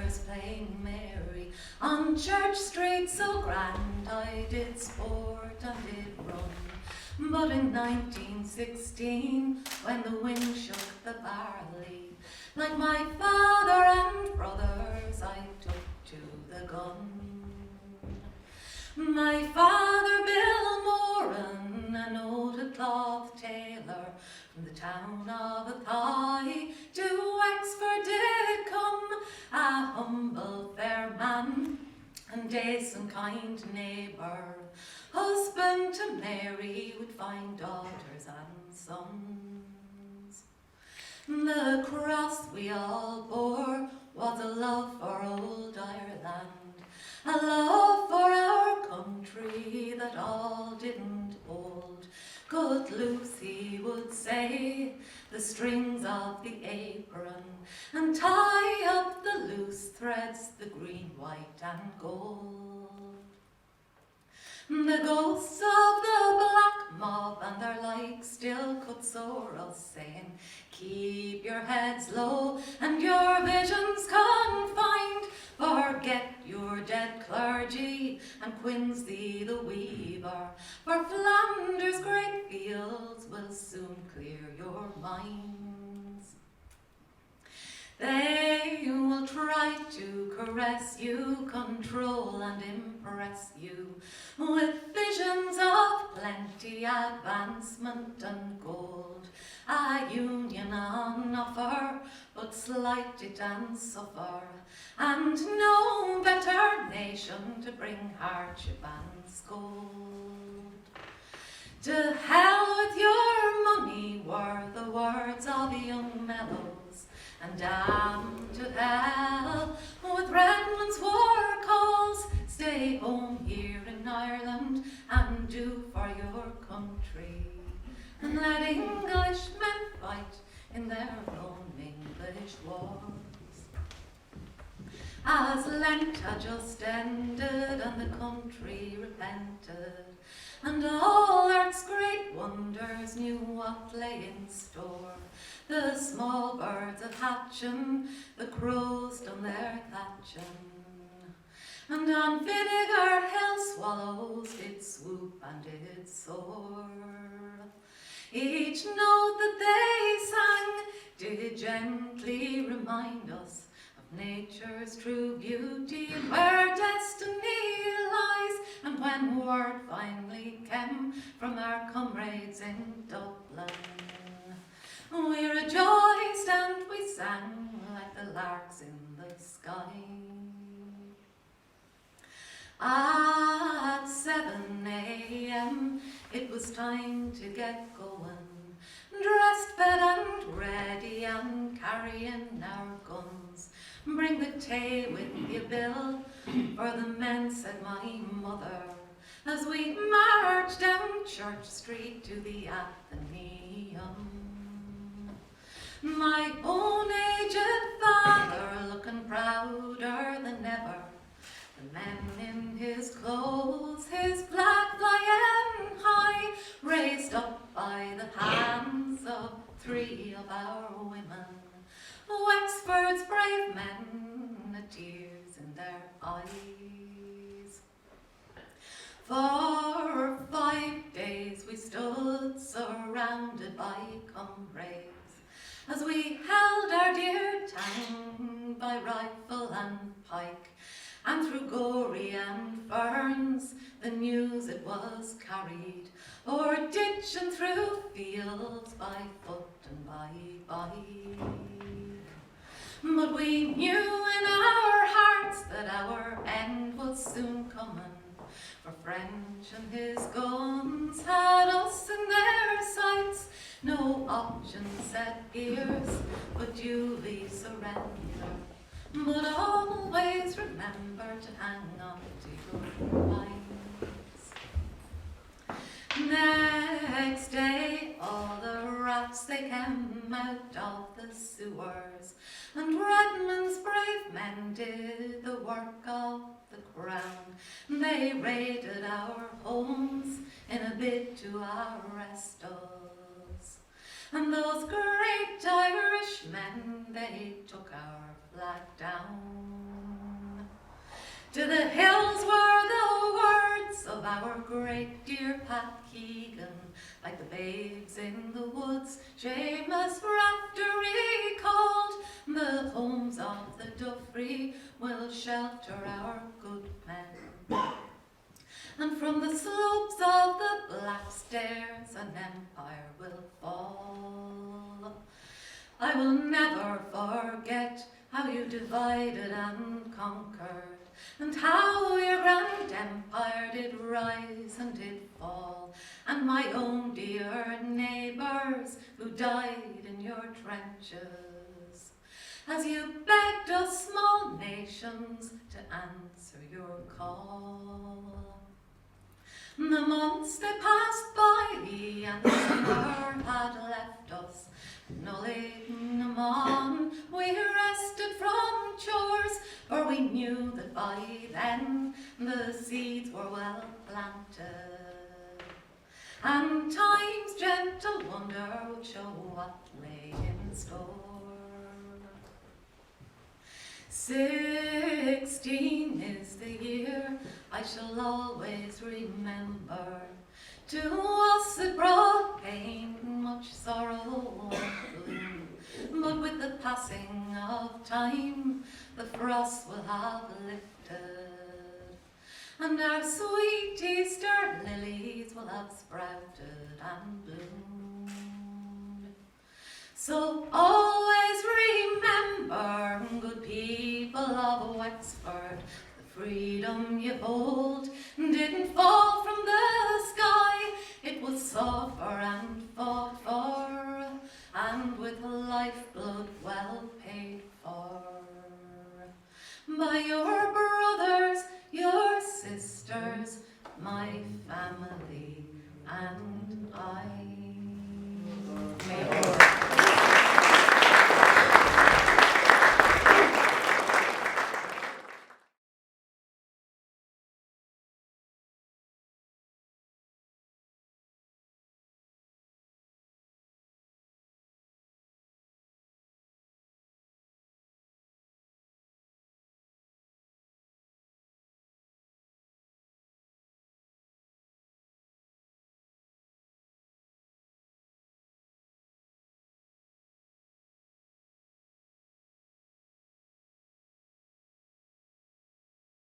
miners playing merry on Church Street so grand. I did sport and did run, but in 1916, when the wind shook the barley, like my father and brothers, I took to the gun. My father, Bill Moran, an old cloth tailor from the town of Athy, to Wexford did come, a humble fair man and decent kind neighbour, husband to Mary, would find daughters and sons. The cross we all bore was a love for old Ireland, a love for our country that all didn't hold. Cut loose, he would say, the strings of the apron, and tie up the loose threads, the green, white and gold. The ghosts of the black mob and their like still could soar us, saying, keep your heads low and your visions confined, forget your dead clergy and Quinsey the weaver, for Flanders' great fields will soon clear your minds. They will try to caress you, control and impress you with visions of plenty, advancement and gold. A union on offer, but slight it and suffer, and no better nation to bring hardship and scold. To hell with your money were the words of young Mellows, and damn to hell with Redmond's war calls. Stay home here in Ireland and do for your country, and let Englishmen fight in their own English wars. As Lent had just ended and the country repented, and all earth's great wonders knew what lay in store, the small birds a hatching, the crows done their thatching, and on Vinegar Hill swallows did swoop and did soar. Each note that they sang did gently remind us of nature's true beauty and where destiny lies. And when word finally came from our comrades in Dublin, we rejoiced and we sang like the larks in the sky. At 7 a.m. it was time to get going, dressed, fed and ready and carrying our guns. Bring the tea with you, Bill, for the men, said my mother, as we marched down Church Street to the Athenaeum. My own aged father looking prouder than ever, the man in his clothes, his black flying high, raised up by the hands of 3 of our women, Wexford's brave men, the tears in their eyes. For 5 days we stood surrounded by comrades, as we held our dear town by rifle and pike, and through Gorey and Ferns the news it was carried, o'er ditch and through fields, by foot and by bike. But we knew in our hearts that our end was soon coming, for French and his guns had us in their sights. No option set ears, but duly surrender, but always remember to hang on to your minds. Next day all the rats they came out of the sewers, and Redmond's brave men did the work of the crown. They raided our homes in a bid to arrest us, and those great Irish men, they took our flag down. To the hills were the words of our great dear Pat Keegan, like the babes in the woods, Seamus Raftery called. The homes of the Duffrey will shelter our good men, and from the slopes of the black stairs an empire will fall. I will never forget how you divided and conquered, and how your grand empire did rise and did fall, and my own dear neighbours who died in your trenches, as you begged us small nations to answer your call. The months they passed by, and the summer had left us. No late in the morn we rested from chores, for we knew that by then the seeds were well planted, and time's gentle wonder would show what lay in store. 16 is the year I shall always remember. To us it brought pain, much sorrow and gloom, but with the passing of time the frost will have lifted, and our sweet Easter lilies will have sprouted and bloomed. So always remember, good people of Wexford, the freedom you hold didn't fall from the sky. It was sought for and fought for, and with lifeblood well paid for, by your brothers, your sisters, my family, and